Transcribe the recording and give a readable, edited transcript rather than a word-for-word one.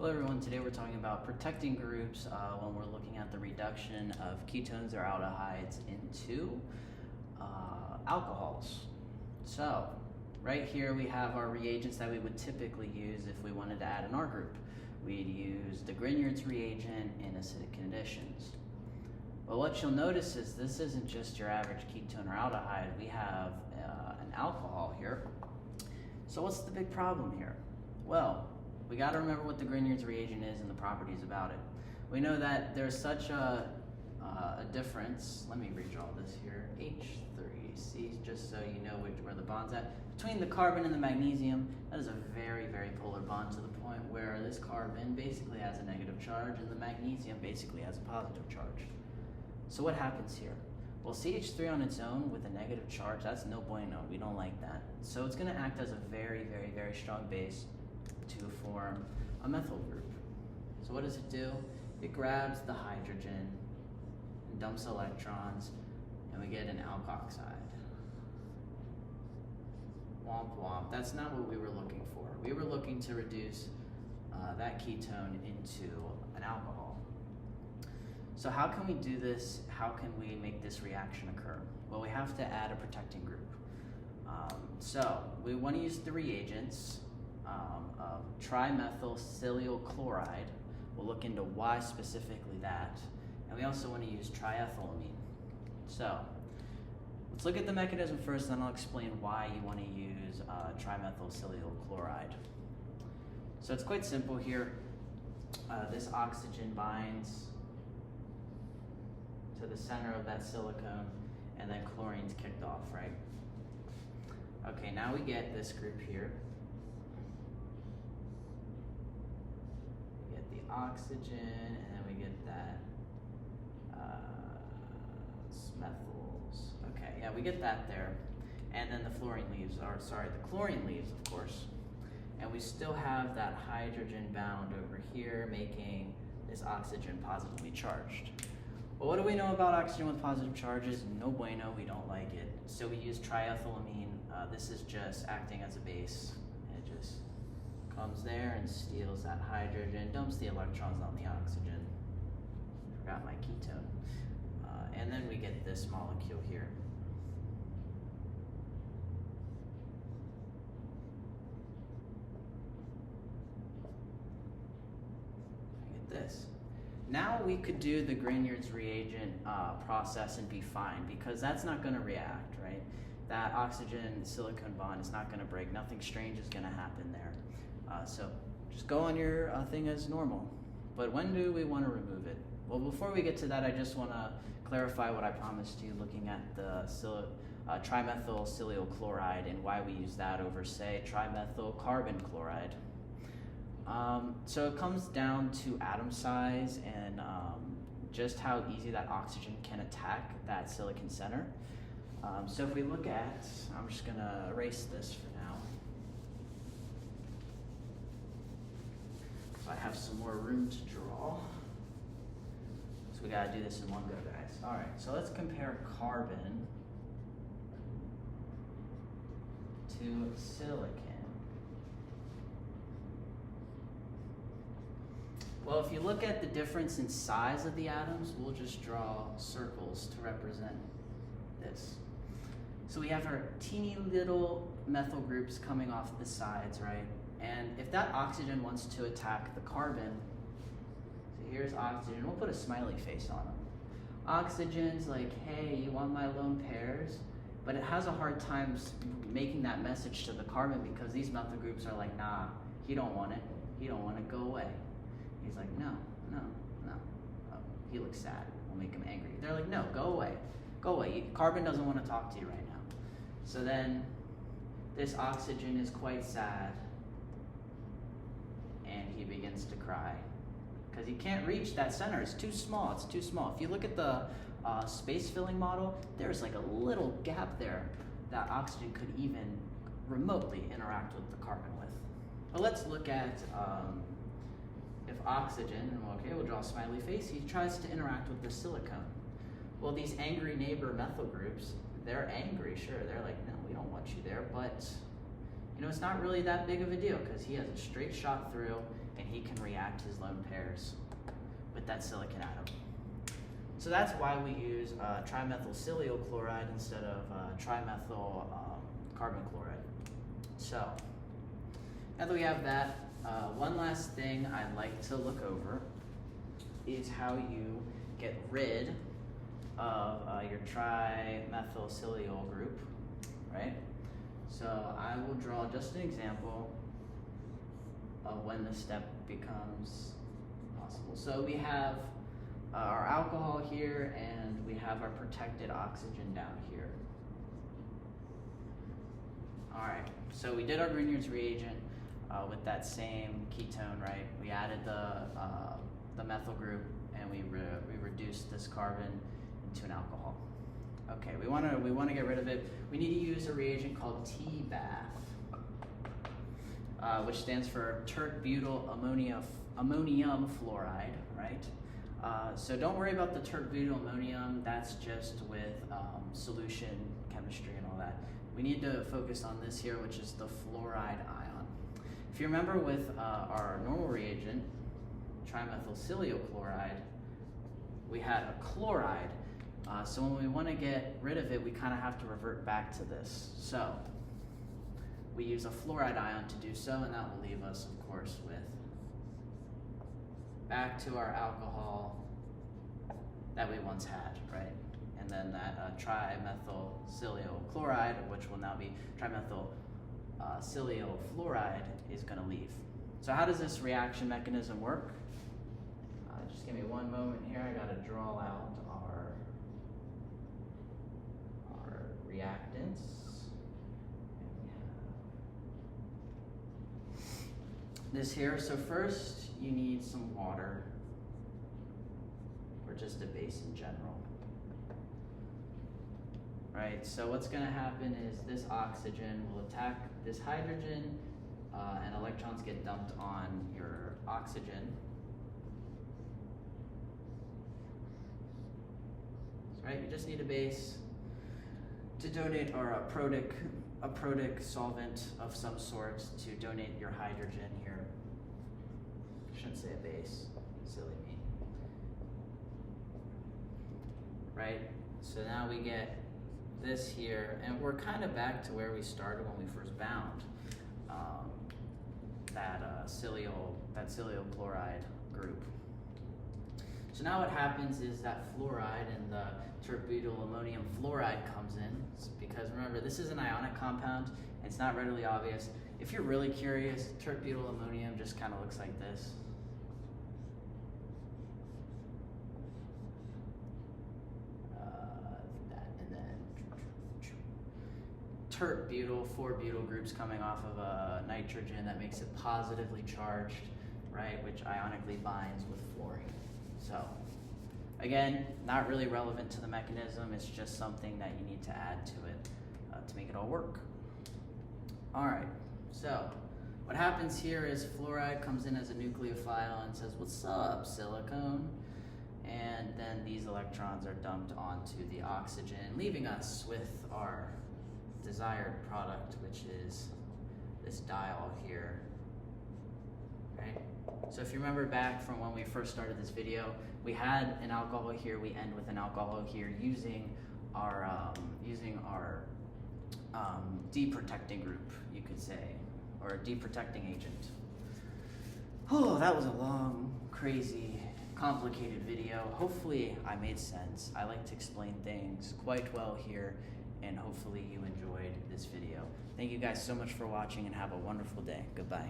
Hello everyone, today we're talking about protecting groups when we're looking at the reduction of ketones or aldehydes into alcohols. So, right here we have our reagents that we would typically use if we wanted to add in our group. We'd use the Grignard's reagent in acidic conditions. But what you'll notice is this isn't just your average ketone or aldehyde, we have an alcohol here. So what's the big problem here? Well, we got to remember what the Grignard's reagent is and the properties about it. We know that there's such a difference. Let me redraw this here. H3C, just so you know where the bond's at. Between the carbon and the magnesium, that is a very, very polar bond to the point where this carbon basically has a negative charge and the magnesium basically has a positive charge. So what happens here? Well, CH3 on its own with a negative charge, that's no bueno. We don't like that. So it's going to act as a very, very, very strong base to form a methyl group. So what does it do? It grabs the hydrogen and dumps electrons, and we get an alkoxide. Womp womp. That's not what we were looking for. We were looking to reduce that ketone into an alcohol. So how can we do this? How can we make this reaction occur? Well, we have to add a protecting group. So we want to use the reagents of trimethyl silyl chloride. We'll look into why specifically that. And we also want to use triethylamine. So let's look at the mechanism first, then I'll explain why you want to use trimethyl silyl chloride. So it's quite simple here. This oxygen binds to the center of that silicone, and then chlorine's kicked off, right? Okay, now we get this group here. We get the oxygen, and then we get that methyls. Okay, yeah, we get that there. And then the fluorine leaves, or sorry, the chlorine leaves, of course. And we still have that hydrogen bound over here, making this oxygen positively charged. Well, what do we know about oxygen with positive charges? No bueno, we don't like it. So we use triethylamine. This is just acting as a base. It just comes there and steals that hydrogen, dumps the electrons on the oxygen. Forgot my ketone. And then we get this molecule here. I get this. Now we could do the Grignard's reagent process and be fine, because that's not going to react, right? That oxygen silicon bond is not going to break. Nothing strange is going to happen there. So just go on your thing as normal. But when do we want to remove it? Well, before we get to that, I just want to clarify what I promised you looking at the trimethyl silyl chloride and why we use that over, say, trimethyl carbon chloride. So it comes down to atom size and just how easy that oxygen can attack that silicon center. So if we look at, I'm just going to erase this for now, so I have some more room to draw. So we got to do this in one go, guys. All right, so let's compare carbon to silicon. Well, if you look at the difference in size of the atoms, we'll just draw circles to represent this. So we have our teeny little methyl groups coming off the sides, right? And if that oxygen wants to attack the carbon, so here's oxygen, we'll put a smiley face on them. Oxygen's like, hey, you want my lone pairs? But it has a hard time making that message to the carbon because these methyl groups are like, nah, he don't want it. He don't want it, go away. He's like, no. Oh, he looks sad. We'll make him angry. They're like, no, go away. Go away. Carbon doesn't want to talk to you right now. So then this oxygen is quite sad, and he begins to cry because he can't reach that center. It's too small. It's too small. If you look at the space filling model, there's like a little gap there that oxygen could even remotely interact with the carbon with. But let's look at if oxygen, and okay, we'll draw a smiley face, he tries to interact with the silicone. Well, these angry neighbor methyl groups, they're angry, sure. They're like, no, we don't want you there, but you know, it's not really that big of a deal because he has a straight shot through and he can react react his lone pairs with that silicon atom. So that's why we use trimethyl chloride instead of trimethyl carbon chloride. So now that we have that, one last thing I'd like to look over is how you get rid of your trimethyl group, right? So I will draw just an example of when this step becomes possible. So we have our alcohol here, and we have our protected oxygen down here. All right, so we did our Grignard's reagent with that same ketone, right? We added the methyl group, and we reduced this carbon into an alcohol. Okay, we want to get rid of it. We need to use a reagent called TBAF, which stands for tert-butyl ammonium fluoride, right? So don't worry about the tert-butyl ammonium. That's just with solution chemistry and all that. We need to focus on this here, which is the fluoride ion. If you remember with our normal reagent, trimethyl chloride, we had a chloride. So when we want to get rid of it, we kind of have to revert back to this. So we use a fluoride ion to do so, and that will leave us, of course, with back to our alcohol that we once had, right? And then that trimethyl chloride, which will now be trimethyl fluoride, is going to leave. So how does this reaction mechanism work? Just give me one moment here. I got to draw out our reactants. This here. So first you need some water, or just a base in general. Right, so what's going to happen is this oxygen will attack this hydrogen, and electrons get dumped on your oxygen. Right, you just need a base to donate, or a protic solvent of some sort to donate your hydrogen here. I shouldn't say a base, silly me. Right, so now we get this here, and we're kind of back to where we started when we first bound that silyl chloride group. So now what happens is that fluoride and the tert-butyl ammonium fluoride comes in, because remember, this is an ionic compound. It's not readily obvious. If you're really curious, tert-butyl ammonium just kind of looks like this. Tert-butyl, 4 butyl groups coming off of a nitrogen that makes it positively charged, right, which ionically binds with fluorine. So, again, not really relevant to the mechanism. It's just something that you need to add to it to make it all work. All right, so what happens here is fluoride comes in as a nucleophile and says, "What's up, silicone?" And then these electrons are dumped onto the oxygen, leaving us with our desired product, which is this diol here, right? So if you remember back from when we first started this video, we had an alcohol here, we end with an alcohol here using our deprotecting group, you could say, or a deprotecting agent. Oh, that was a long, crazy, complicated video. Hopefully I made sense. I like to explain things quite well here, and hopefully you enjoyed this video. Thank you guys so much for watching, and have a wonderful day. Goodbye.